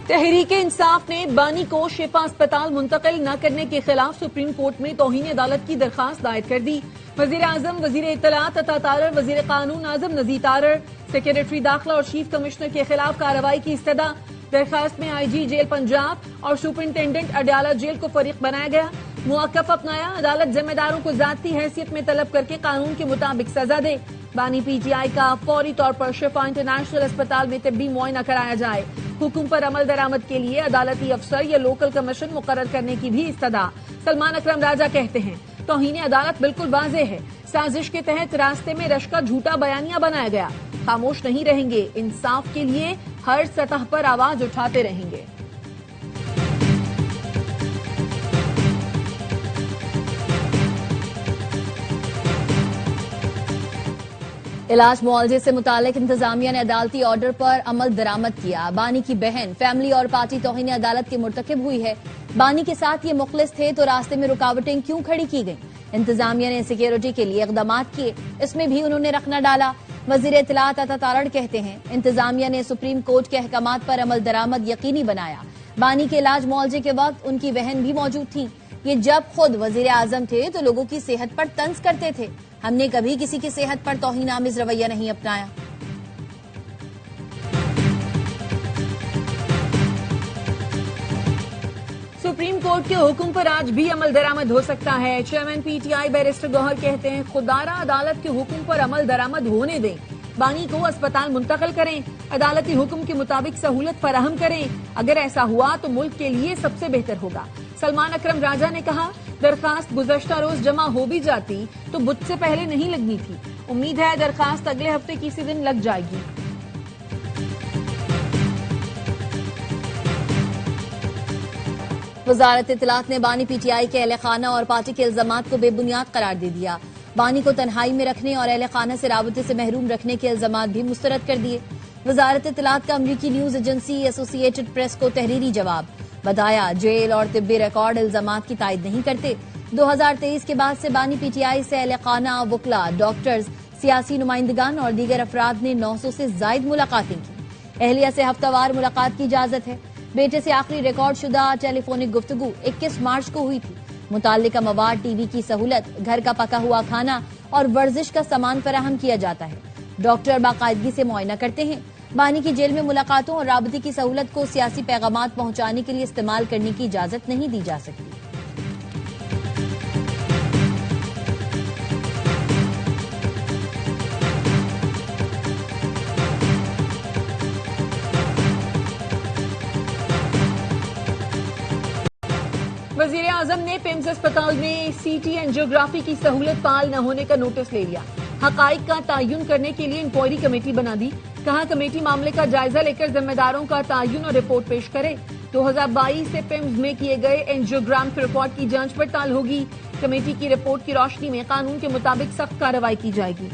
तहरीक इंसाफ ने बानी को शिफा अस्पताल मुंतकिल न करने के खिलाफ सुप्रीम कोर्ट में तौहीन अदालत की दरखास्त दायर कर दी। वजीर आजम, वजीर इत्तलात अता तारर, वजीर कानून आजम नजीर तारर, सेक्रेटरी दाखिला और चीफ कमिश्नर के खिलाफ कार्रवाई की इस्तदा। दरखास्त में IG जेल पंजाब और सुपरिंटेंडेंट अडयाला जेल को फरीक बनाया गया। मुआक्कफ अपनाया, अदालत जिम्मेदारों को जाती हैसियत में तलब करके कानून के मुताबिक सजा दे। बानी PTI का फौरी तौर पर शिफा इंटरनेशनल अस्पताल में तिब्बी मुआयना कराया जाए। हुक्म पर अमल दरामद के लिए अदालती अफसर या लोकल कमीशन मुकर्रर करने की भी इस्तदा। सलमान अकरम राजा कहते हैं, तौहीन अदालत बिल्कुल वाज़ेह है। साजिश के तहत रास्ते में रश का झूठा बयानिया बनाया गया। खामोश नहीं रहेंगे, इंसाफ के लिए हर सतह पर आवाज उठाते रहेंगे। इलाज मुआवजे से मुतालिक इंतजामिया ने अदालती ऑर्डर पर अमल दरामद किया। बानी की बहन, फैमिली और पार्टी तौहीन अदालत के मुर्तकिब हुई है। बानी के साथ ये मुखलिस थे तो रास्ते में रुकावटें क्यों खड़ी की गईं? इंतजामिया ने सिक्योरिटी के लिए इकदाम किए, इसमें भी उन्होंने रखना डाला। वजीर इत्तलात अता तारड़ कहते हैं, इंतजामिया ने सुप्रीम कोर्ट के अहकामात पर अमल दरामद यकीनी बनाया। बानी के इलाज मुआवजे के वक्त उनकी बहन भी मौजूद थी। ये जब खुद वजीर आजम थे तो लोगों की सेहत पर तंज करते थे। हमने कभी किसी की सेहत पर तौहीन आमिज रवैया नहीं अपनाया। सुप्रीम कोर्ट के हुक्म पर आज भी अमल दरामद हो सकता है। चेयरमैन PTI बैरिस्टर गौहर कहते हैं, खुदारा अदालत के हुक्म पर अमल दरामद होने दें। बानी को अस्पताल मुंतकिल करें, अदालती हुक्म के मुताबिक सहूलत फराहम करें। अगर ऐसा हुआ तो मुल्क के लिए सबसे बेहतर होगा। सलमान अकरम राजा ने कहा, दरखास्त गुज़श्ता रोज जमा हो भी जाती तो बुध से पहले नहीं लगनी थी। उम्मीद है दरखास्त अगले हफ्ते किसी दिन लग जाएगी। वजारत इत्तलात ने बानी PTI के अहले खाना और पार्टी के इल्जामात को बेबुनियाद करार दे दिया। बानी को तन्हाई में रखने और अहले खाना से राबते से महरूम रखने के इल्जामात भी मुस्तरद कर दिए। वजारत इत्तलात का अमरीकी न्यूज एजेंसी एसोसिएटेड प्रेस को तहरीरी जवाब। बताया, जेल और तिब्बी रिकॉर्ड इल्जामात की तायद नहीं करते। 2023 के बाद से बानी PTI से अहले खाना, वकला, डॉक्टर्स, सियासी नुमाइंदगान और दीगर अफराद ने 900 से जायद मुलाकातें की। अहलिया से हफ्तावार मुलाकात की इजाजत है। बेटे से आखिरी रिकॉर्ड शुदा टेलीफोनिक गुफ्तगू 21 मार्च को हुई थी। मुताल्लिका मवाद, टीवी की सहूलत, घर का पका हुआ खाना और वर्जिश का सामान फराहम किया जाता है। डॉक्टर बाकायदगी से मुआयना करते हैं। बानी की जेल में मुलाकातों और राबते की सहूलत को सियासी पैगामात पहुंचाने के लिए इस्तेमाल करने की इजाजत नहीं दी जा सकती। वजीर आजम ने पिम्स अस्पताल में CT एंजियोग्राफी की सहूलत फाल न होने का नोटिस ले लिया। हकाइक का तयन करने के लिए इंक्वायरी कमेटी बना दी। कहा, कमेटी मामले का जायजा लेकर जिम्मेदारों का तयन और रिपोर्ट पेश करे। 2022 से पिम्स में किए गए एंजियोग्राम के रिकॉर्ड की जांच पड़ताल होगी। कमेटी की रिपोर्ट की रोशनी में कानून के मुताबिक सख्त कार्रवाई की जाएगी।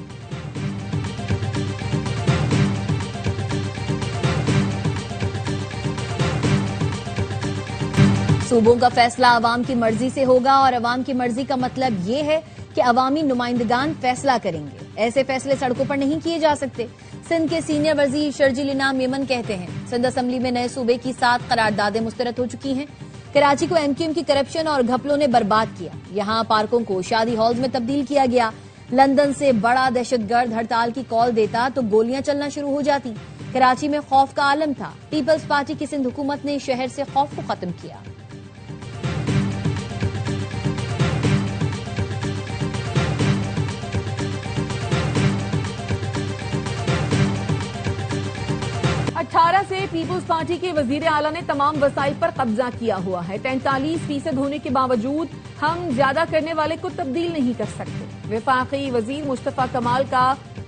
सूबों का फैसला अवाम की मर्जी से होगा और अवाम की मर्जी का मतलब ये है कि अवामी नुमाइंदगान फैसला करेंगे। ऐसे फैसले सड़कों पर नहीं किए जा सकते। सिंध के सीनियर वजीर शर्जील इनाम यमन कहते हैं, सिंध असम्बली में नए सूबे की 7 करारदादें मुस्तरद हो चुकी हैं। कराची को MQM की करप्शन और घपलों ने बर्बाद किया। यहाँ पार्कों को शादी हॉल्स में तब्दील किया गया। लंदन से बड़ा दहशतगर्द हड़ताल की कॉल देता तो गोलियां चलना शुरू हो जाती। कराची में खौफ का आलम था। पीपल्स पार्टी की सिंध हुकूमत ने शहर से खौफ को खत्म किया। से पीपुल्स पार्टी के वजीर आला ने तमाम वसाइल पर कब्जा किया हुआ है। 43% होने के बावजूद हम ज्यादा करने वाले को तब्दील नहीं कर सकते। वफाकी वजीर मुस्तफा कमाल का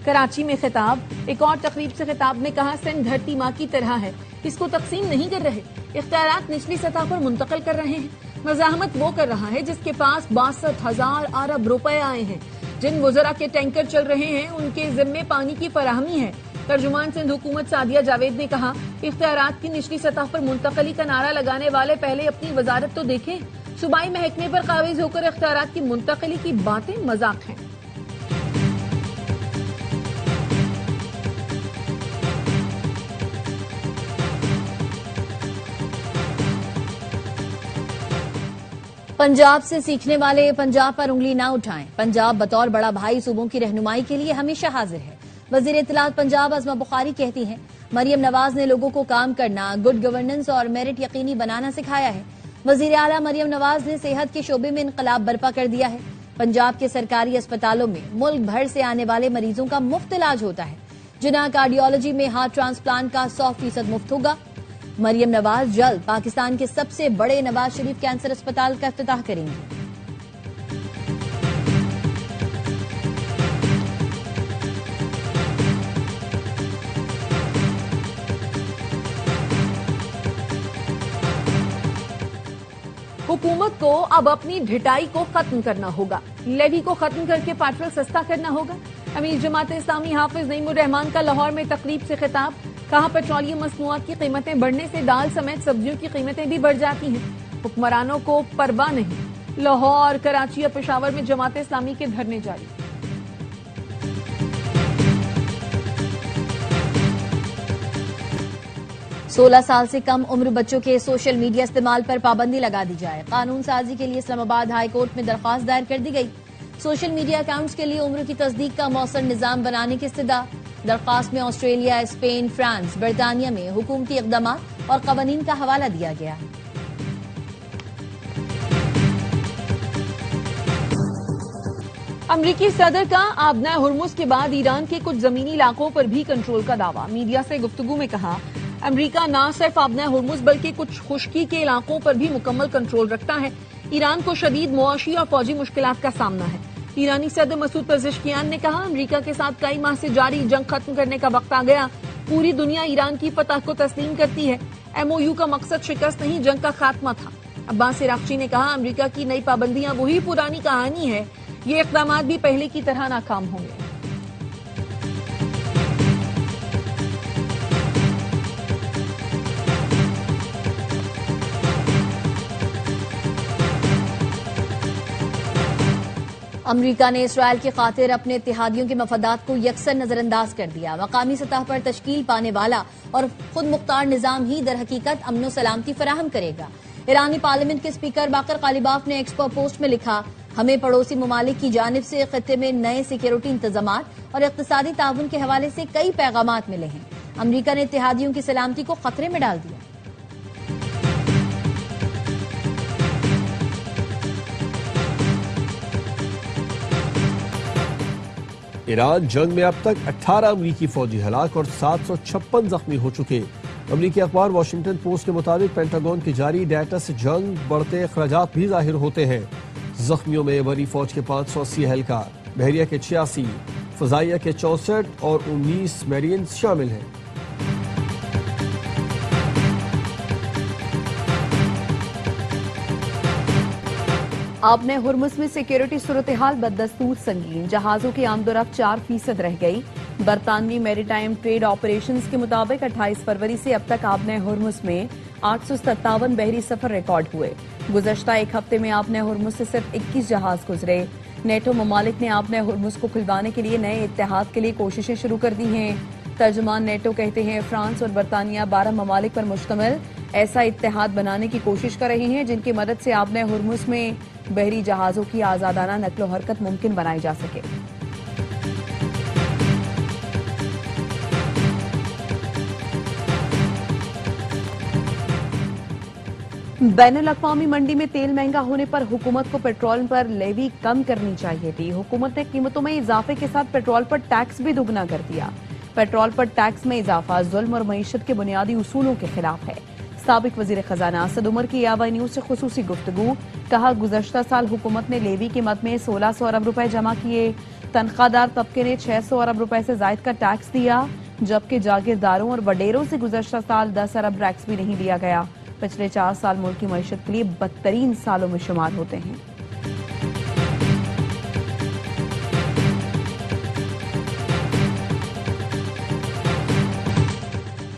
कराची में खिताब। एक और तकरीब से खिताब में कहा, सिंध धरती माँ की तरह है, इसको तकसीम नहीं कर रहे, इख्तियारात निचली सतह पर मुंतकिल कर रहे हैं। मज़ाहमत वो कर रहा है जिसके पास 62,000 अरब रुपए आए हैं। जिन वज़रा के टैंकर चल रहे हैं उनके जिम्मे पानी की फराहमी है। तर्जुमान सिंध हुकूमत सादिया जावेद ने कहा, इख्तियारात की निचली सतह पर मुंतकली का नारा लगाने वाले पहले अपनी वजारत तो देखें। सूबाई महकमे पर काबिज होकर इख्तियारात की मुंतकली की बातें मजाक हैं। पंजाब से सीखने वाले पंजाब पर उंगली ना उठाएं। पंजाब बतौर बड़ा भाई सूबों की रहनुमाई के लिए हमेशा हाजिर है। वजीर इत्तलात पंजाब अज़मा बुखारी कहती हैं, मरियम नवाज ने लोगों को काम करना, गुड गवर्नेंस और मेरिट यकीनी बनाना सिखाया है। वजीर आला मरियम नवाज ने सेहत के शोबे में इनकलाब बर्पा कर दिया है। पंजाब के सरकारी अस्पतालों में मुल्क भर से आने वाले मरीजों का मुफ्त इलाज होता है। जिन्ना कार्डियोलॉजी में हार्ट ट्रांसप्लांट का 100% मुफ्त होगा। मरियम नवाज जल्द पाकिस्तान के सबसे बड़े नवाज शरीफ कैंसर अस्पताल का इफ्तिताह करेंगी। हुकूमत को अब अपनी ढिटाई को खत्म करना होगा। लेवी को खत्म करके पेट्रोल सस्ता करना होगा। अमीर जमात इस्लामी हाफिज नईमुर रहमान का लाहौर में तकरीब से खिताब। कहा, पेट्रोलियम मसनूआत की कीमतें बढ़ने से दाल समेत सब्जियों की कीमतें भी बढ़ जाती हैं। हुक्मरानों को परवाह नहीं। लाहौर, कराची और पेशावर में जमात इस्लामी के धरने जारी। सोलह साल से कम उम्र बच्चों के सोशल मीडिया इस्तेमाल पर पाबंदी लगा दी जाए। कानून साजी के लिए इस्लामाबाद हाई कोर्ट में दरख्वास्त दायर कर दी गई। सोशल मीडिया अकाउंट्स के लिए उम्र की तस्दीक का मौसर निजाम बनाने की इस्तदा। दरख्वास्त में ऑस्ट्रेलिया, स्पेन, फ्रांस, बरतानिया में हुकूमती इक़दाम और कवानीन का हवाला दिया गया है। अमरीकी सदर का आबना हुर्मुज के बाद ईरान के कुछ जमीनी इलाकों पर भी कंट्रोल का दावा। मीडिया से गुफ्तगू में कहा, अमरीका न सिर्फ आबना हुर्मुज बल्कि कुछ खुश्की के इलाकों पर भी मुकम्मल कंट्रोल रखता है। ईरान को शदीद मुआशी और फौजी मुश्किलात का सामना है। ईरानी सदर मसूद पेज़ेश्कियान ने कहा, अमरीका के साथ कई माह से जारी जंग खत्म करने का वक्त आ गया। पूरी दुनिया ईरान की फतह को तस्लीम करती है। MOU का मकसद शिकस्त नहीं, जंग का खात्मा था। अब्बास इराक्ची ने कहा, अमरीका की नई पाबंदियां वही पुरानी कहानी है। ये इक़दाम भी पहले की तरह नाकाम होंगे। अमरीका ने इसराइल की खातिर अपने इत्तेहादियों के मफादात को यकसर नजरअंदाज कर दिया। मकामी सतह पर तश्कील पाने वाला और खुद मुख्तार निजाम ही दर हकीकत अमन सलामती फराहम करेगा। ईरानी पार्लियामेंट के स्पीकर बाकर कालिबाफ ने एक्स पर पोस्ट में लिखा, हमें पड़ोसी ममालिक की जानिब से खित्ते में नए सिक्योरिटी इंतजामात और इक्तिसादी ताउन के हवाले से कई पैगामात मिले हैं। अमरीका ने इत्तेहादियों की सलामती को खतरे में डाल दिया। ईरान जंग में अब तक 18 अमरीकी फौजी हलाक और 756 जख्मी हो चुके। अमरीकी अखबार वाशिंगटन पोस्ट के मुताबिक पेंटागन की जारी डाटा से जंग बढ़ते अखराजात भी जाहिर होते हैं। जख्मियों में बरी फौज के 580 एहलकार, बहरिया के 86, फजाइया के 64 और 19 मेरियंस शामिल हैं। आबना हुर्मुज में सिक्योरिटी सूरत हाल बदस्तूर संगीन। जहाजों की आमदोरफ्त 4% रह गई। बरतानवी मैरीटाइम ट्रेड ऑपरेशंस के मुताबिक 28 फरवरी से अब तक आबना हुर्मुज में 857 बहरी सफर रिकॉर्ड हुए। गुज़श्ता एक हफ्ते में आबना हुर्मुज से सिर्फ 21 जहाज गुजरे। नेटो ममालिक ने आबना हुर्मुज को खुलवाने के लिए नए इत्तेहाद के लिए कोशिशें शुरू कर दी हैं। तर्जुमान नेटो कहते हैं, फ्रांस और बरतानिया 12 ममालिक पर मुश्तमिल ऐसा इत्तेहाद बनाने की कोशिश कर रहे हैं जिनकी मदद से आबना हुर्मुज में बहरी जहाजों की आजादाना नकलो हरकत मुमकिन बनाई जा सके। बैनुल अक़वामी मंडी में तेल महंगा होने पर हुकूमत को पेट्रोल पर लेवी कम करनी चाहिए थी। हुकूमत ने कीमतों में इजाफे के साथ पेट्रोल पर टैक्स भी दुगना कर दिया। पेट्रोल पर टैक्स में इजाफा जुल्म और मईशत के बुनियादी उसूलों के खिलाफ है। साबिक वजीर खजाना असद उमर की यावा न्यूज से खुसूसी गुफ्तगू। कहा, गुज़श्ता साल हुकूमत ने लेवी की मद में 1600 अरब रुपए जमा किए। तनख्वाहदार तबके ने 600 अरब रुपए से जायद का टैक्स दिया, जबकि जागीरदारों और वडेरों से गुज़श्ता साल 10 अरब टैक्स भी नहीं लिया गया। पिछले 4 साल मुल्क की मईशत के लिए बदतरीन सालों में शुमार होते हैं।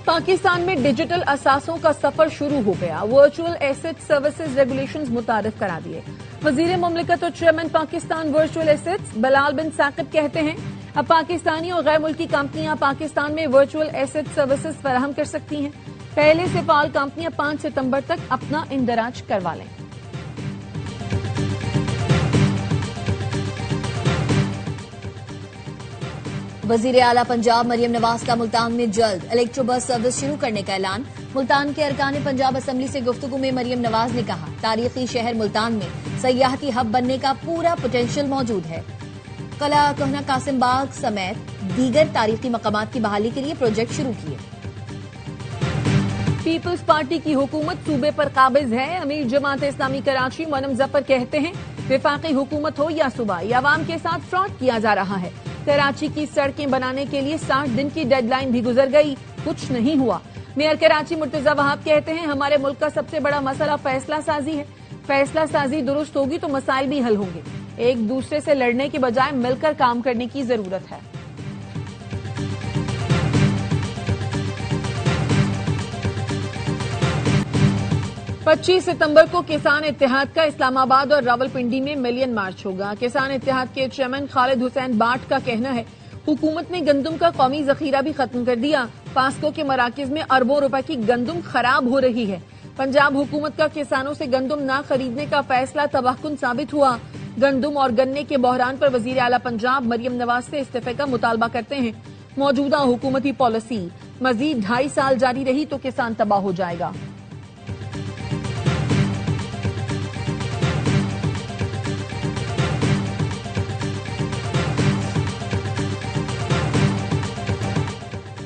पाकिस्तान में डिजिटल असासों का सफर शुरू हो गया। वर्चुअल एसेट सर्विसेज रेगुलेशंस मुतारिफ करा दिए। वजीर मुमलिकत और chairman Pakistan virtual assets Bilal bin Saqib कहते हैं, अब पाकिस्तानी और गैर मुल्की कंपनियां पाकिस्तान में वर्चुअल एसेट सर्विसेज फराहम कर सकती हैं। पहले से फाल कंपनियां 5 सितंबर तक अपना इंदराज करवा लें। वजीर आला पंजाब मरियम नवाज का मुल्तान में जल्द इलेक्ट्रो बस सर्विस शुरू करने का ऐलान। मुल्तान के अरकान पंजाब असम्बली से गुफ्तगू में मरियम नवाज ने कहा, तारीखी शहर मुल्तान में सयाहती हब बनने का पूरा पोटेंशियल मौजूद है। कला कहना कासिम बाग समेत दीगर तारीखी मकामात की बहाली के लिए प्रोजेक्ट शुरू किए। पीपल्स पार्टी की हुकूमत सूबे पर काबिज है। अमीर जमात इस्लामी कराची मोनम जफर कहते हैं, विफाकी हुकूमत हो या सूबाई, आवाम के साथ फ्रॉड किया जा रहा है। कराची की सड़कें बनाने के लिए 60 दिन की डेडलाइन भी गुजर गई, कुछ नहीं हुआ। मेयर कराची मुर्तजा वहाब कहते हैं, हमारे मुल्क का सबसे बड़ा मसला फैसला साजी है। फैसला साजी दुरुस्त होगी तो मसाइल भी हल होंगे। एक दूसरे से लड़ने के बजाय मिलकर काम करने की जरूरत है। पच्चीस सितंबर को किसान इत्तेहाद का इस्लामाबाद और रावलपिंडी में मिलियन मार्च होगा। किसान इत्तेहाद के चेयरमैन खालिद हुसैन बाट का कहना है, हुकूमत ने गंदम का कौमी जखीरा भी खत्म कर दिया। पास्को के मराकिज में अरबों रुपए की गंदम खराब हो रही है। पंजाब हुकूमत का किसानों से गंदम न खरीदने का फैसला तबाहकुन साबित हुआ। गंदम और गन्ने के बहरान पर वजीर आला पंजाब मरियम नवाज से इस्तीफे का मुतालबा करते हैं। मौजूदा हुकूमती पॉलिसी मजीद 2.5 साल जारी रही तो किसान तबाह हो जाएगा।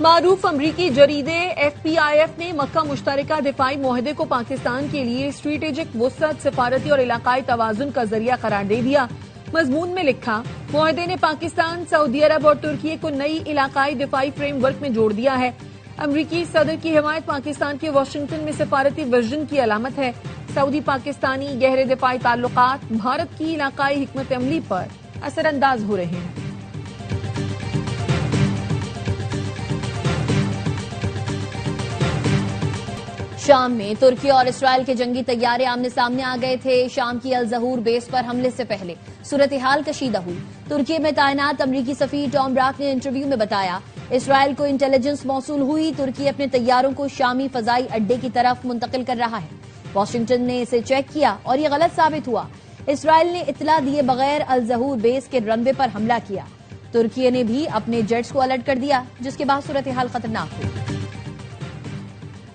मारूफ अमरीकी जरीदे FPIF ने मक्का मुश्तरका दिफाई मुआहदे को पाकिस्तान के लिए स्ट्रेटेजिक वुसअत, सिफारती और इलाकाई तवाजुन का जरिया करार दे दिया। मजमून में लिखा, मुआहदे ने पाकिस्तान, सऊदी अरब और तुर्की को नई इलाकाई दिफाई फ्रेमवर्क में जोड़ दिया है। अमरीकी सदर की हिमायत पाकिस्तान के वाशिंगटन में सिफारती विजन की अलामत है। सऊदी पाकिस्तानी गहरे दिफाई ताल्लुकात भारत की इलाकाई हिकमत अमली पर असरअंदाज हो रहे हैं। शाम में तुर्की और इसराइल के जंगी तैयारे आमने सामने आ गए थे। शाम की अल जहूर बेस पर हमले से पहले सूरत हाल कशीदा हुई। तुर्की में तैनात अमरीकी सफीर टॉम ब्राक ने इंटरव्यू में बताया, इसराइल को इंटेलिजेंस मौसूल हुई, तुर्की अपने तैयारों को शामी फजाई अड्डे की तरफ मुंतकिल कर रहा है। वाशिंगटन ने इसे चेक किया और ये गलत साबित हुआ। इसराइल ने इत्तला दिए बगैर अल जहूर बेस के रनवे पर हमला किया। तुर्की ने भी अपने जेट्स को अलर्ट कर दिया, जिसके बाद सूरत हाल खतरनाक हुई।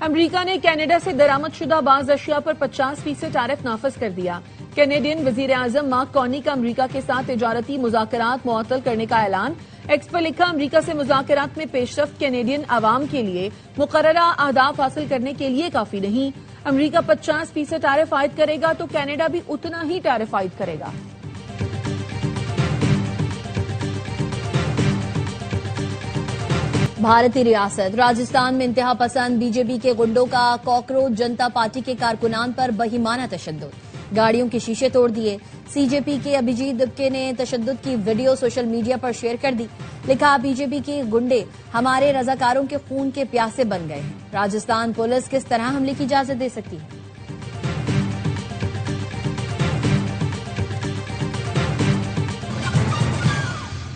अमरीका ने कनाडा से दरामदशुदा बाज अशिया पर 50% टैरिफ नाफिज कर दिया। कैनेडियन वजीर आजम मार्क कार्नी का अमरीका के साथ तिजारती मुज़ाकरात मुअत्तल करने का ऐलान। एक्स पर लिखा, अमरीका से मुज़ाकरात में पेशरफ्त कैनेडियन अवाम के लिए मुकर्ररा अहदाफ हासिल करने के लिए काफी नहीं। अमरीका 50% टैरिफ आयद करेगा तो कनाडा भी उतना ही टैरिफ आयद करेगा। भारतीय रियासत राजस्थान में इंतहा पसंद बीजेपी के गुंडों का कॉकरोच जनता पार्टी के कारकुनान पर बहिमाना तशद्दुद, गाड़ियों के शीशे तोड़ दिए। सीजेपी के अभिजीत दिपके ने तशद्दुद की वीडियो सोशल मीडिया पर शेयर कर दी। लिखा, बीजेपी के गुंडे हमारे रजाकारों के खून के प्यासे बन गए हैं। राजस्थान पुलिस किस तरह हमले की इजाजत दे सकती है।